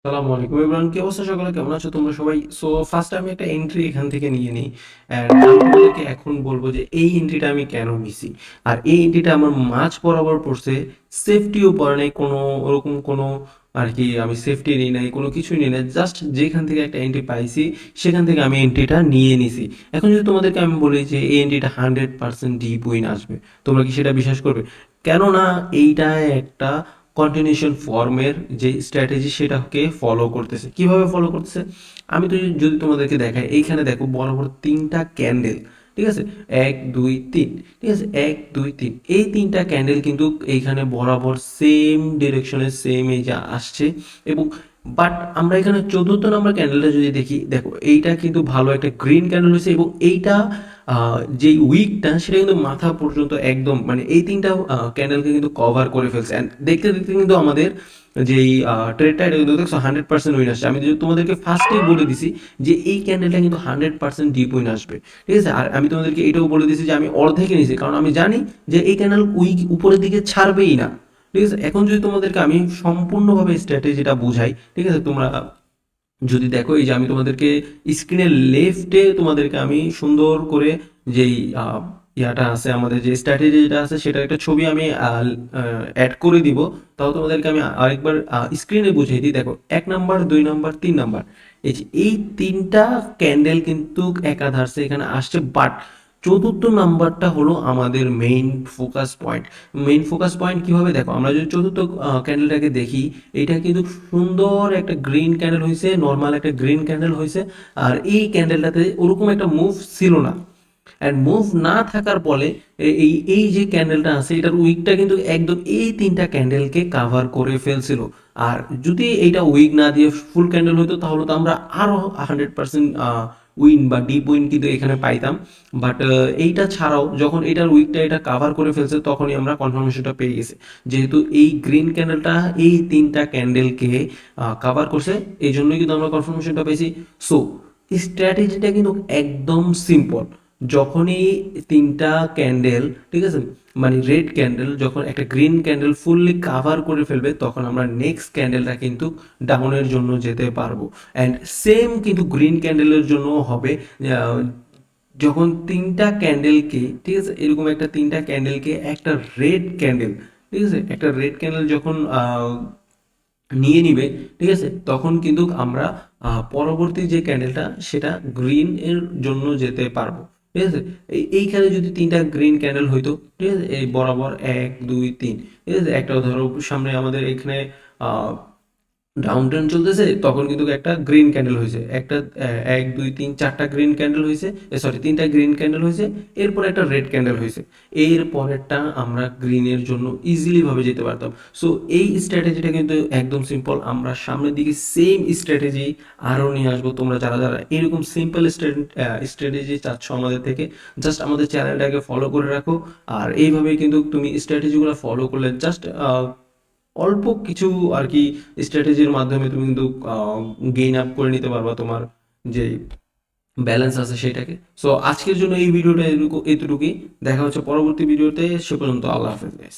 আসসালামু আলাইকুম এভরিওয়ান, কি অবস্থা? সকালে কেমন আছো তোমরা সবাই? সো ফার্স্ট আমি একটা এন্ট্রি এখান থেকে নিয়ে নিই অ্যান্ড আমি তোমাদেরকে এখন বলবো যে এই এন্ট্রিটা আমি কেন নিছি। আর এই এন্ট্রিটা আমার মাঝ বরাবর পড়ছে, সেফটিও পড়ে নাই কোনো, ওরকম কোনো আর কি আমি সেফটি নিই নাই, কোনো কিছুই নিই নাই, জাস্ট যেখান থেকে একটা এন্ট্রি পাইছি সেখান থেকে আমি এন্ট্রিটা নিয়ে নিছি। এখন যদি তোমাদেরকে আমি বলি যে এই এন্ট্রিটা 100% ডিপ উইন আসবে, তোমরা কি সেটা বিশ্বাস করবে? কেননা এইটা একটা কন্টিনিউশন ফর্মের যে স্ট্র্যাটেজি সেটাকে ফলো করতেছে। কিভাবে ফলো করতেছে আমি তো যদি তোমাদেরকে দেখাই, এইখানে দেখো বরাবর তিনটা ক্যান্ডেল, ঠিক আছে, এক দুই তিন, ঠিক আছে, এক দুই তিন, এই তিনটা ক্যান্ডেল কিন্তু এইখানে বরাবর সেম ডিরেকশনে সেম এই যে আসছে। এবং বাট আমরা এখানে চতুর্থ নম্বর ক্যান্ডেলটা যদি দেখি, দেখো এইটা কিন্তু ভালো একটা গ্রিন ক্যান্ডেল হয়েছে এবং এইটা যেই উইকটা সেটা কিন্তু মাথা পর্যন্ত একদম মানে এই তিনটা ক্যান্ডেলকে কিন্তু কভার করে ফেলছে। অ্যান্ড দেখতে দেখতে কিন্তু আমাদের যেই ট্রেডটা এটা কিন্তু দেখছো 100% উইন আসছে। আমি যদি তোমাদেরকে ফার্স্টেই বলে দিছি যে এই ক্যান্ডেলটা কিন্তু 100% ডিপ উইন আসবে, ঠিক আছে। আর আমি তোমাদেরকে এটাও বলে দিছি যে আমি অর্ধেকে নিয়েছি, কারণ আমি জানি যে এই ক্যান্ডেল উইক উপরের দিকে ছাড়বেই না, ঠিক আছে। এখন যদি তোমাদেরকে আমি সম্পূর্ণভাবে স্ট্র্যাটেজিটা বুঝাই, ঠিক আছে, তোমরা যদি দেখো এই যে আমি তোমাদেরকে স্ক্রিনের লেফটে তোমাদেরকে আমি সুন্দর করে যেই ইয়াটা আছে, আমাদের যে স্ট্র্যাটেজি যেটা আছে সেটার একটা ছবি আমি অ্যাড করে দিব। তাও তোমাদেরকে আমি আরেকবার স্ক্রিনে বুঝিয়ে দিই। দেখো 1 নাম্বার, 2 নাম্বার, 3 নাম্বার, এই যে এই তিনটা ক্যান্ডেল কিন্তু একাধারে এখানে আসছে, বাট চতুর্থ নাম্বারটা হলো আমাদের main focus point. Main focus point কিভাবে দেখো, আমরা যদি চতুর্থ ক্যান্ডেলটাকে দেখি, এটা কিন্তু সুন্দর একটা গ্রিন ক্যান্ডেল হয়েছে, নর্মাল একটা গ্রিন ক্যান্ডেল হয়েছে। আর এই ক্যান্ডেলটাতে ওরকম একটা মুভ ছিল না। অ্যান্ড মুভ না থাকার ফলে এই এই যে ক্যান্ডেলটা আছে এটার উইকটা কিন্তু একদম এই তিনটা ক্যান্ডেলকে কাভার করে ফেলছিল। আর যদি এইটা উইক না দিয়ে ফুল ক্যান্ডেল হতো তাহলে তো আমরা আরো 100% উইন বা ডিপ উইন কিন্তু এখানে পাইতাম। বাট এইটা ছাড়াও যখন এটার উইকটা এটা কাভার করে ফেলছে তখনই আমরা কনফার্মেশনটা পেয়ে গেছি, যেহেতু এই গ্রিন ক্যান্ডেলটা এই তিনটা ক্যান্ডেলকে কাভার করছে, এই জন্যই কিন্তু আমরা কনফার্মেশনটা পেয়েছি। সো স্ট্র্যাটেজিটা কিন্তু একদম সিম্পল। যখনই তিনটা ক্যান্ডেল, ঠিক আছে, মানে রেড ক্যান্ডেল যখন একটা গ্রিন ক্যান্ডেল ফুললি কাভার করে ফেলবে তখন আমরা নেক্সট ক্যান্ডেলটা কিন্তু ডাউনের জন্য যেতে পারবো। অ্যান্ড সেম কিন্তু গ্রিন ক্যান্ডেলের জন্য হবে। আহ, যখন তিনটা ক্যান্ডেলকে, ঠিক আছে, এরকম একটা তিনটা ক্যান্ডেলকে একটা রেড ক্যান্ডেল, ঠিক আছে, একটা রেড ক্যান্ডেল যখন নিয়ে নিবে, ঠিক আছে, তখন কিন্তু আমরা পরবর্তী যে ক্যান্ডেলটা সেটা গ্রিন এর জন্য যেতে পারবো, ঠিক আছে। এইখানে যদি তিনটা গ্রিন ক্যান্ডেল হইতো, ঠিক আছে, এই বরাবর এক দুই তিন, ঠিক আছে, একটা ধরো সামনে আমাদের এখানে ডাউন ট্রেন চলতেছে, তখন কিন্তু একটা গ্রিন ক্যান্ডেল হয়েছে, একটা এক দুই তিন চারটা গ্রিন ক্যান্ডেল হয়েছে, সরি তিনটা গ্রিন ক্যান্ডেল হয়েছে, এরপর একটা রেড ক্যান্ডেল হয়েছে, এর পরেরটা আমরা গ্রিনের জন্য ইজিলি ভাবে যেতে পারতাম। সো এই স্ট্র্যাটেজিটা কিন্তু একদম সিম্পল, আমরা সামনের দিকে সেম স্ট্র্যাটেজি আরও নিয়ে আসবো। তোমরা যারা যারা এরকম সিম্পল স্ট্র্যাটেজি চাচ্ছ আমাদের থেকে, জাস্ট আমাদের চ্যানেলটাকে ফলো করে রাখো। আর এইভাবে কিন্তু তুমি স্ট্র্যাটেজিগুলো ফলো করলে জাস্ট অল্প কিছু আর কি স্ট্র্যাটেজির মাধ্যমে তুমি কিন্তু গেইন আপ করে নিতে পারবা তোমার যে ব্যালেন্স আছে সেটাকে। সো আজকের জন্য এই ভিডিওটা এতটুকুই। দেখা হচ্ছে পরবর্তী ভিডিওতে, সে পর্যন্ত আল্লাহ হাফেজ।